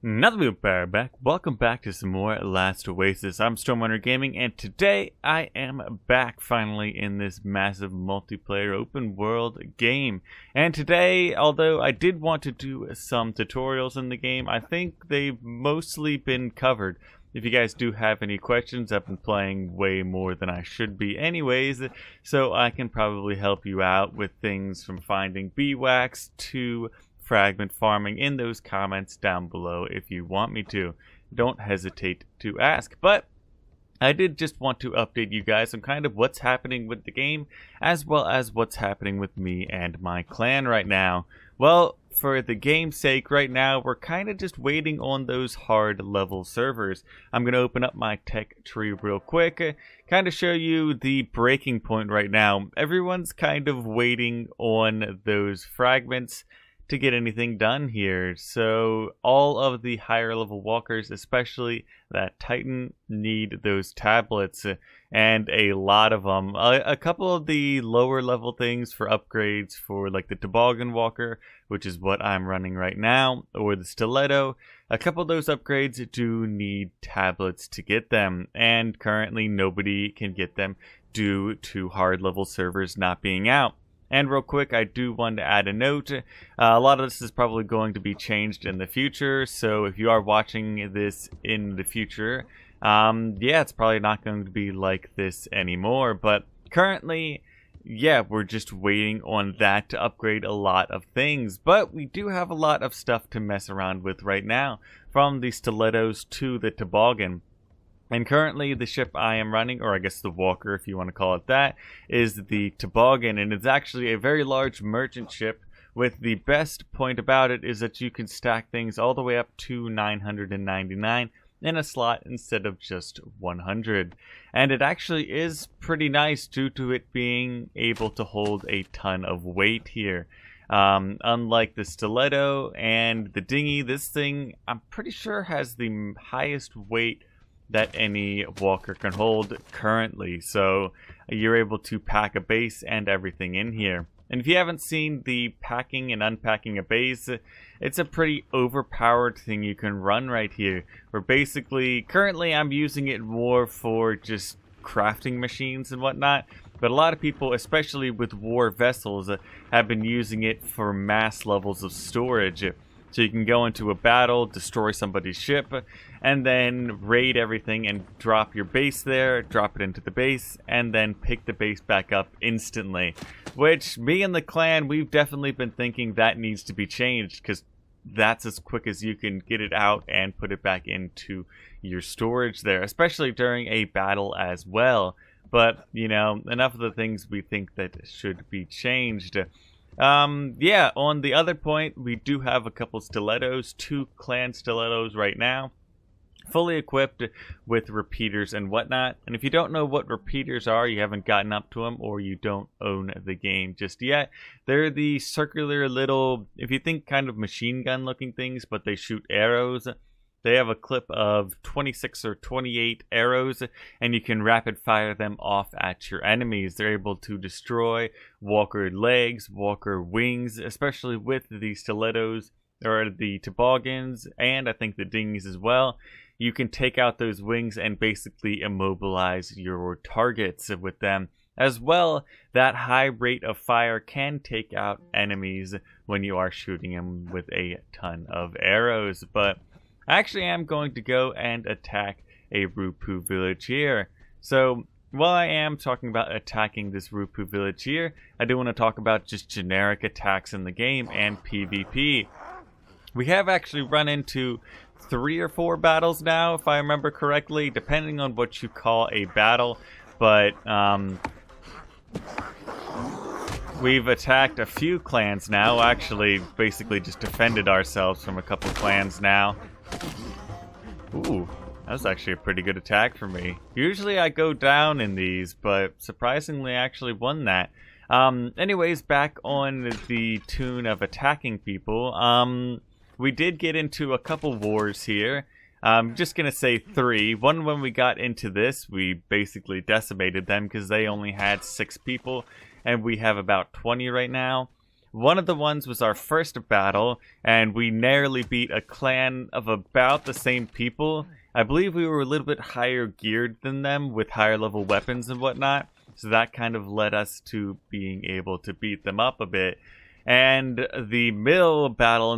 Another new bear back. Welcome back to some more Last Oasis. I'm StormRunner Gaming, and today I am back finally in this massive multiplayer open world game. And today, although I did want to do some tutorials in the game, I think they've mostly been covered. If you guys do have any questions, I've been playing way more than I should be anyways, so I can probably help you out with things from finding beeswax to fragment farming in those comments down below if you want me to. Don't hesitate to ask. But I did just want to update you guys on kind of what's happening with the game, as well as what's happening with me and my clan right now. Well, for the game's sake, right now, we're kind of just waiting on those hard level servers. I'm going to open up my tech tree real quick, kind of show you the breaking point right now. Everyone's kind of waiting on those fragments to get anything done here. So all of the higher level walkers, especially that Titan, need those tablets, and a lot of them. A couple of the lower level things for upgrades for like the Toboggan walker, which is what I'm running right now, or the stiletto. A couple of those upgrades do need tablets to get them, and currently nobody can get them due to hard level servers not being out. And real quick, I do want to add a note. A lot of this is probably going to be changed in the future, so if you are watching this in the future, yeah, it's probably not going to be like this anymore. But currently, yeah, we're just waiting on that to upgrade a lot of things. But we do have a lot of stuff to mess around with right now, from the stilettos to the toboggan. And currently the ship I am running, or I guess the walker if you want to call it that, is the Toboggan, and it's actually a very large merchant ship. With the best point about it is that you can stack things all the way up to 999 in a slot instead of just 100. And it actually is pretty nice due to it being able to hold a ton of weight here. Unlike the stiletto and the dinghy, this thing I'm pretty sure has the highest weight that any walker can hold currently, so you're able to pack a base and everything in here. And if you haven't seen the packing and unpacking a base, it's a pretty overpowered thing you can run right here, where basically currently I'm using it more for just crafting machines and whatnot, but a lot of people, especially with war vessels, have been using it for mass levels of storage. So you can go into a battle, destroy somebody's ship, and then raid everything and drop your base there, drop it into the base, and then pick the base back up instantly. Which, me and the clan, we've definitely been thinking that needs to be changed, because that's as quick as you can get it out and put it back into your storage there, especially during a battle as well. But, you know, enough of the things we think that should be changed. Yeah, on the other point, we do have a couple stilettos, 2 clan stilettos right now, fully equipped with repeaters and whatnot. And if you don't know what repeaters are, you haven't gotten up to them, or you don't own the game just yet, they're the circular little, if you think kind of machine gun looking things, but they shoot arrows. They have a clip of 26 or 28 arrows, and you can rapid fire them off at your enemies. They're able to destroy walker legs, walker wings, especially with the stilettos or the toboggans, and I think the dinghies as well. You can take out those wings and basically immobilize your targets with them. As well, that high rate of fire can take out enemies when you are shooting them with a ton of arrows. But actually, I'm going to go and attack a Rupu village here. So, while I am talking about attacking this Rupu village here, I do want to talk about just generic attacks in the game and PvP. We have actually run into 3 or 4 battles now, if I remember correctly, depending on what you call a battle. But, we've attacked a few clans now, actually basically just defended ourselves from a couple clans now. Ooh, that was actually a pretty good attack for me. Usually I go down in these, but surprisingly I actually won that. Anyways, back on the tune of attacking people, we did get into a couple wars here. I'm just gonna say 3. One, when we got into this, we basically decimated them because they only had 6 people, and we have about 20 right now. One of the ones was our first battle, and we narrowly beat a clan of about the same people. I believe we were a little bit higher geared than them with higher level weapons and whatnot, so that kind of led us to being able to beat them up a bit. And the middle battle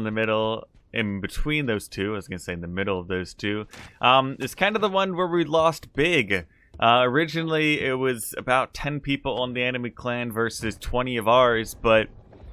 in between those two, I was going to say in the middle of those two, is kind of the one where we lost big. Originally, it was about 10 people on the enemy clan versus 20 of ours, but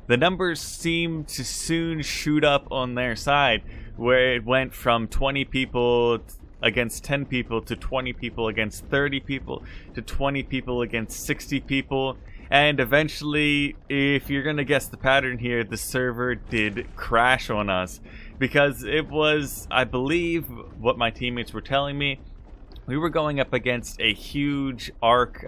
the numbers seemed to soon shoot up on their side, where it went from 20 people against 10 people to 20 people against 30 people to 20 people against 60 people. And eventually, if you're going to guess the pattern here, the server did crash on us. Because it was, I believe, what my teammates were telling me, we were going up against a huge Ark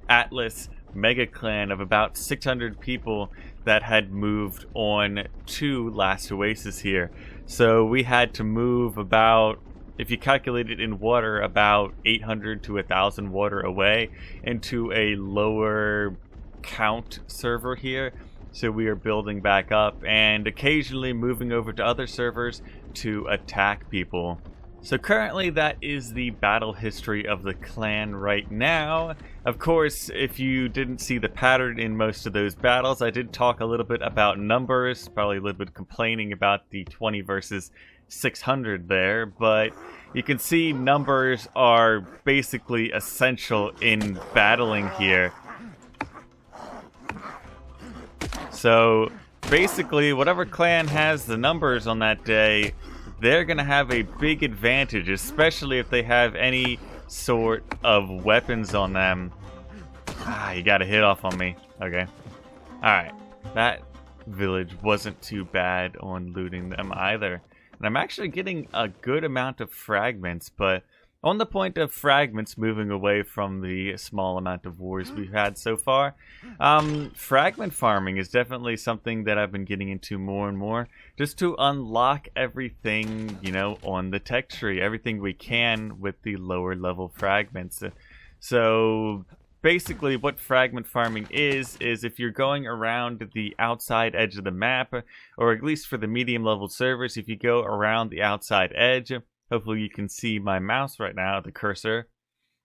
Atlas mega clan of about 600 people that had moved on to Last Oasis here. So we had to move about, if you calculate it in water, about 800 to 1,000 water away into a lower count server here. So we are building back up and occasionally moving over to other servers to attack people. So currently that is the battle history of the clan right now. Of course, if you didn't see the pattern in most of those battles, I did talk a little bit about numbers, probably a little bit complaining about the 20 versus 600 there, but you can see numbers are basically essential in battling here. So basically, whatever clan has the numbers on that day, they're going to have a big advantage, especially if they have any sort of weapons on them. Ah, you got a hit off on me. Okay. Alright. That village wasn't too bad on looting them either. And I'm actually getting a good amount of fragments, but on the point of fragments, moving away from the small amount of wars we've had so far, fragment farming is definitely something that I've been getting into more and more, just to unlock everything, you know, on the tech tree, everything we can with the lower level fragments. So basically what fragment farming is if you're going around the outside edge of the map, or at least for the medium level servers, if you go around the outside edge, hopefully you can see my mouse right now, the cursor,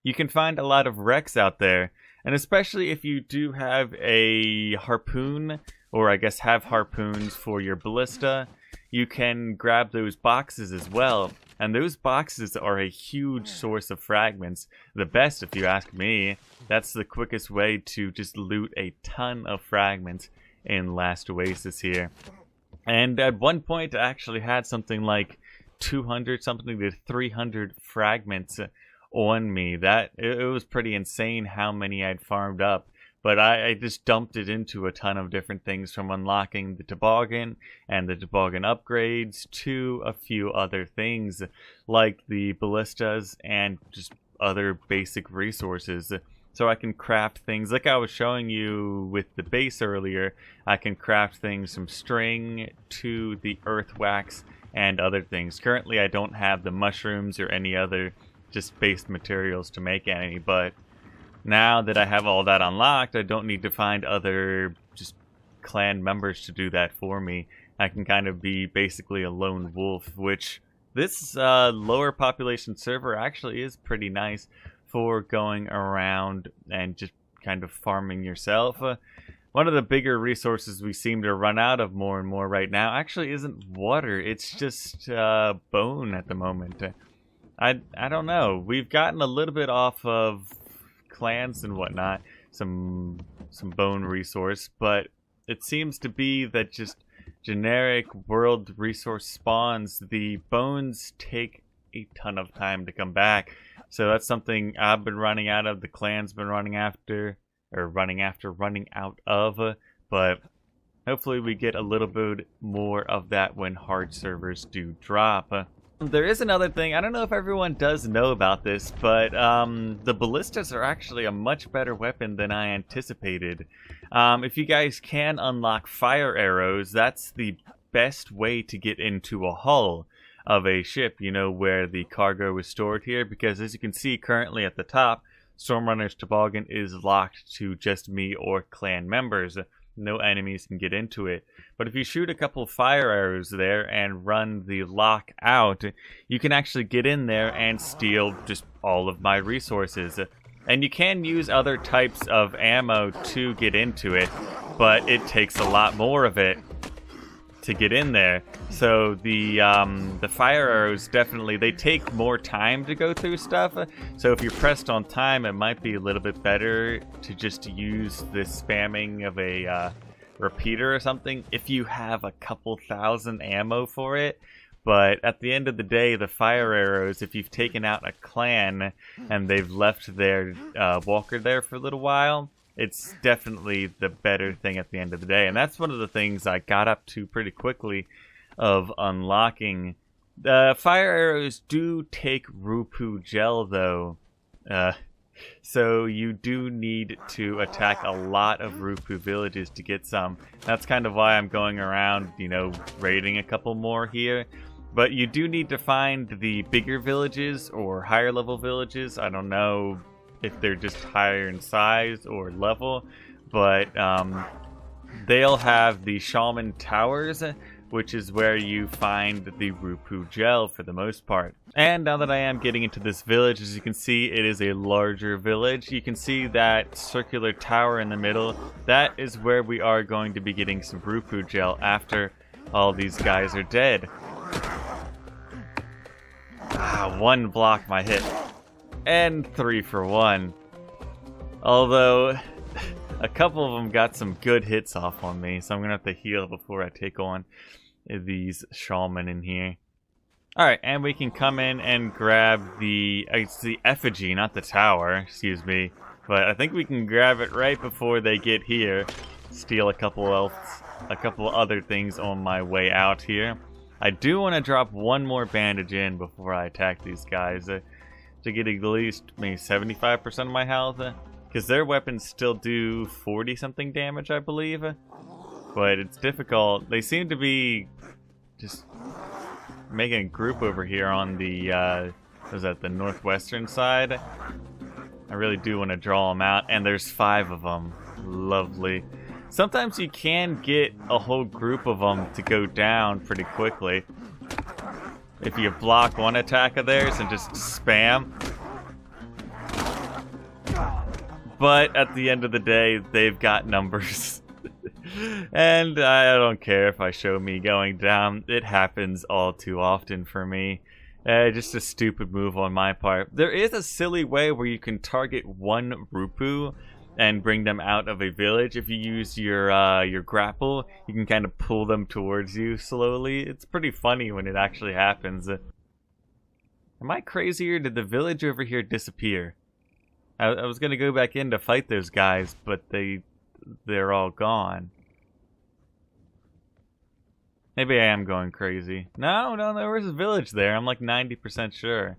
you can find a lot of wrecks out there. And especially if you do have a harpoon, or I guess have harpoons for your ballista, you can grab those boxes as well. And those boxes are a huge source of fragments. The best, if you ask me. That's the quickest way to just loot a ton of fragments in Last Oasis here. And at one point I actually had something like 200 something to 300 fragments on me. That it was pretty insane how many I'd farmed up, but I just dumped it into a ton of different things, from unlocking the Toboggan and the Toboggan upgrades to a few other things like the ballistas and just other basic resources. So I can craft things like I was showing you with the base earlier. I can craft things from string to the earth wax and other things. Currently I don't have the mushrooms or any other just base materials to make any, but now that I have all that unlocked, I don't need to find other just clan members to do that for me. I can kind of be basically a lone wolf, which this lower population server actually is pretty nice for going around and just kind of farming yourself. One of the bigger resources we seem to run out of more and more right now actually isn't water, it's just bone at the moment. I don't know, we've gotten a little bit off of clans and whatnot, some bone resource, but it seems to be that just generic world resource spawns, the bones take a ton of time to come back. So that's something I've been running out of, the clan's been running out of, but hopefully we get a little bit more of that when hard servers do drop. There is another thing, I don't know if everyone does know about this, but the ballistas are actually a much better weapon than I anticipated. If you guys can unlock fire arrows, that's the best way to get into a hull of a ship, you know, where the cargo is stored here, because as you can see currently at the top, StormRunner's Toboggan is locked to just me or clan members. no enemies can get into it. But if you shoot a couple fire arrows there and run the lock out, you can actually get in there and steal just all of my resources. And you can use other types of ammo to get into it, but it takes a lot more of it to get in there. So the fire arrows definitely, they take more time to go through stuff. So if you're pressed on time, it might be a little bit better to just use this spamming of a repeater or something if you have a couple thousand ammo for it. But at the end of the day, the fire arrows, if you've taken out a clan and they've left their walker there for a little while, it's definitely the better thing at the end of the day. And that's one of the things I got up to pretty quickly of unlocking. The fire arrows do take Rupu gel, though. So you do need to attack a lot of Rupu villages to get some. That's kind of why I'm going around, you know, raiding a couple more here. But you do need to find the bigger villages or higher level villages. I don't know if they're just higher in size or level, but they'll have the Shaman Towers, which is where you find the Rupu gel for the most part. And now that I am getting into this village, as you can see, it is a larger village. You can see that circular tower in the middle. That is where we are going to be getting some Rupu gel after all these guys are dead. One block my hit. And 3 for 1. Although, a couple of them got some good hits off on me, so I'm going to have to heal before I take on these shaman in here. Alright, and we can come in and grab the, it's the effigy, not the tower, excuse me. But I think we can grab it right before they get here. Steal a couple other things on my way out here. I do want to drop one more bandage in before I attack these guys to get at least maybe 75% of my health, because their weapons still do 40 something damage, I believe. But it's difficult. They seem to be just making a group over here on the the northwestern side. I really do want to draw them out, and there's 5 of them. Lovely. Sometimes you can get a whole group of them to go down pretty quickly if you block one attack of theirs and just spam. But at the end of the day, they've got numbers. And I don't care if I show me going down. It happens all too often for me. Just a stupid move on my part. There is a silly way where you can target one Rupu and bring them out of a village. If you use your grapple, you can kind of pull them towards you slowly. It's pretty funny when it actually happens. Am I crazy, or did the village over here disappear? I was gonna go back in to fight those guys, but they're all gone. Maybe I am going crazy. No, there was a village there. I'm like 90% sure.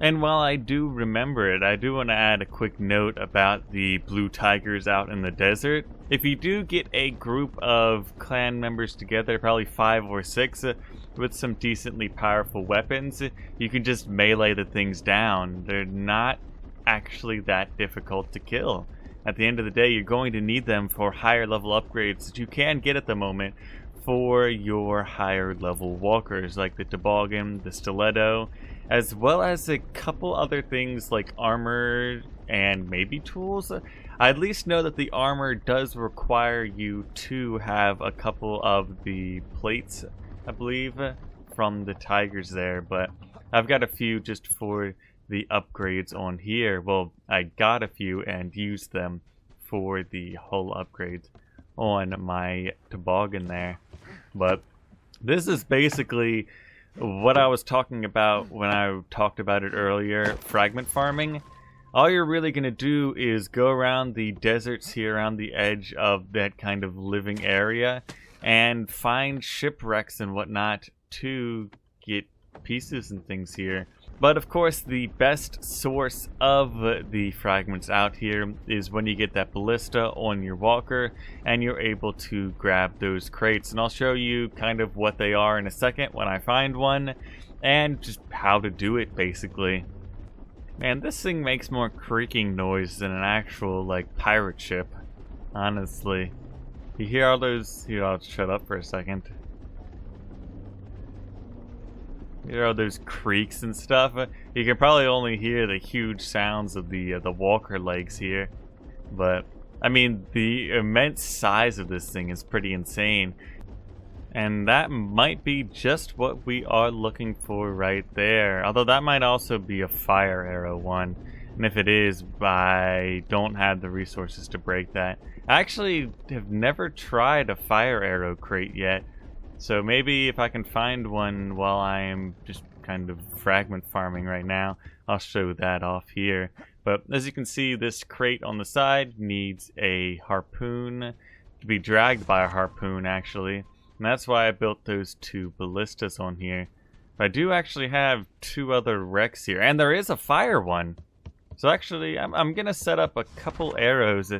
And while I do remember it, I do want to add a quick note about the blue tigers out in the desert. If you do get a group of clan members together, probably 5 or 6, with some decently powerful weapons, you can just melee the things down. They're not actually that difficult to kill. At the end of the day, you're going to need them for higher level upgrades that you can get at the moment for your higher level walkers, like the Toboggan, the Stiletto, as well as a couple other things like armor and maybe tools. I at least know that the armor does require you to have a couple of the plates, I believe, from the tigers there, but I've got a few just for the upgrades on here. Well, I got a few and used them for the hull upgrades on my Toboggan there. But this is basically what I was talking about when I talked about it earlier, fragment farming. All you're really going to do is go around the deserts here, around the edge of that kind of living area, and find shipwrecks and whatnot to get pieces and things here. But of course, the best source of the fragments out here is when you get that ballista on your walker and you're able to grab those crates. And I'll show you kind of what they are in a second when I find one, and just how to do it, basically. Man, this thing makes more creaking noise than an actual, like, pirate ship, honestly. You hear all those... Here, I'll shut up for a second. You hear all those creaks and stuff? You can probably only hear the huge sounds of the walker legs here. But, I mean, the immense size of this thing is pretty insane. And that might be just what we are looking for right there. Although that might also be a fire arrow one. And if it is, I don't have the resources to break that. I actually have never tried a fire arrow crate yet. So maybe if I can find one while I am just kind of fragment farming right now, I'll show that off here. But as you can see, this crate on the side needs a harpoon to be dragged by a harpoon, actually. And that's why I built those two ballistas on here. But I do actually have two other wrecks here, and there is a fire one. So actually, I'm going to set up a couple arrows,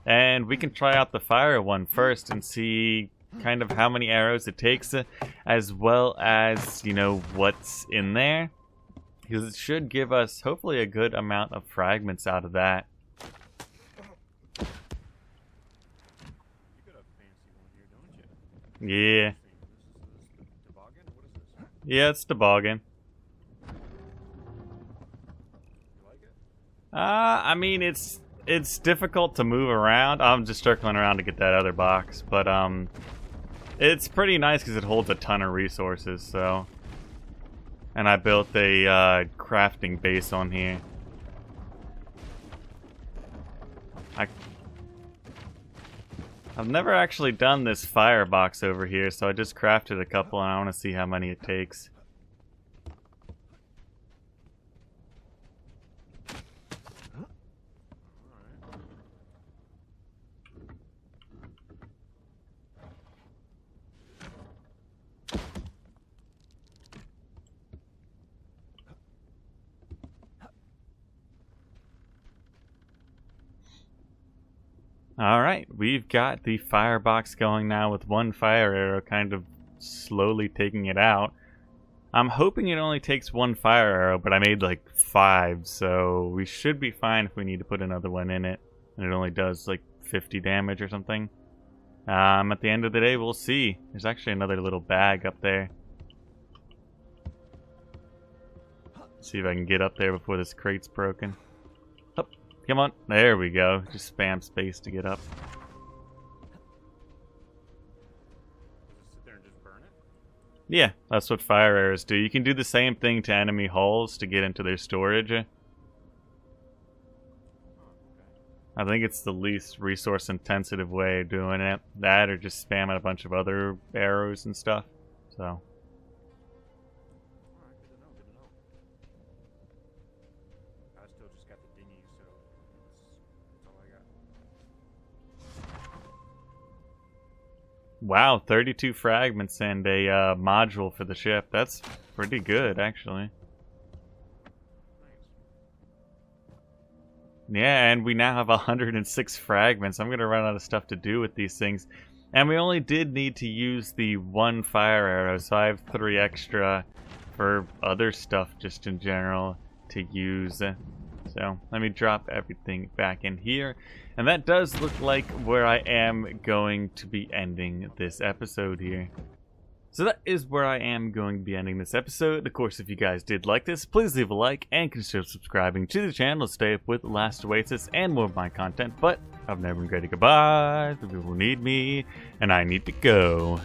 and we can try out the fire one first and see kind of how many arrows it takes, as well as, you know, what's in there. Because it should give us, hopefully, a good amount of fragments out of that. Yeah. Yeah, it's Toboggan. I mean, it's difficult to move around. I'm just circling around to get that other box, but it's pretty nice because it holds a ton of resources. So, and I built a crafting base on here. I've never actually done this firebox over here, so I just crafted a couple, and I want to see how many it takes. Alright, we've got the firebox going now with one fire arrow kind of slowly taking it out. I'm hoping it only takes one fire arrow, but I made like 5, so we should be fine if we need to put another one in it. And it only does like 50 damage or something. At the end of the day, we'll see. There's actually another little bag up there. See if I can get up there before this crate's broken. Come on, there we go. Just spam space to get up. Sit there and just burn it? Yeah, that's what fire arrows do. You can do the same thing to enemy hulls to get into their storage. I think it's the least resource intensive way of doing it. That or just spamming a bunch of other arrows and stuff. So. Wow, 32 fragments and a module for the ship. That's pretty good, actually. Yeah, and we now have 106 fragments. I'm going to run out of stuff to do with these things. And we only did need to use the one fire arrow, so I have 3 extra for other stuff just in general to use. So let me drop everything back in here. And that does look like where I am going to be ending this episode here. So that is where I am going to be ending this episode. Of course, if you guys did like this, please leave a like and consider subscribing to the channel to stay up with Last Oasis and more of my content. But I've never been ready. Goodbye. The people need me, and I need to go.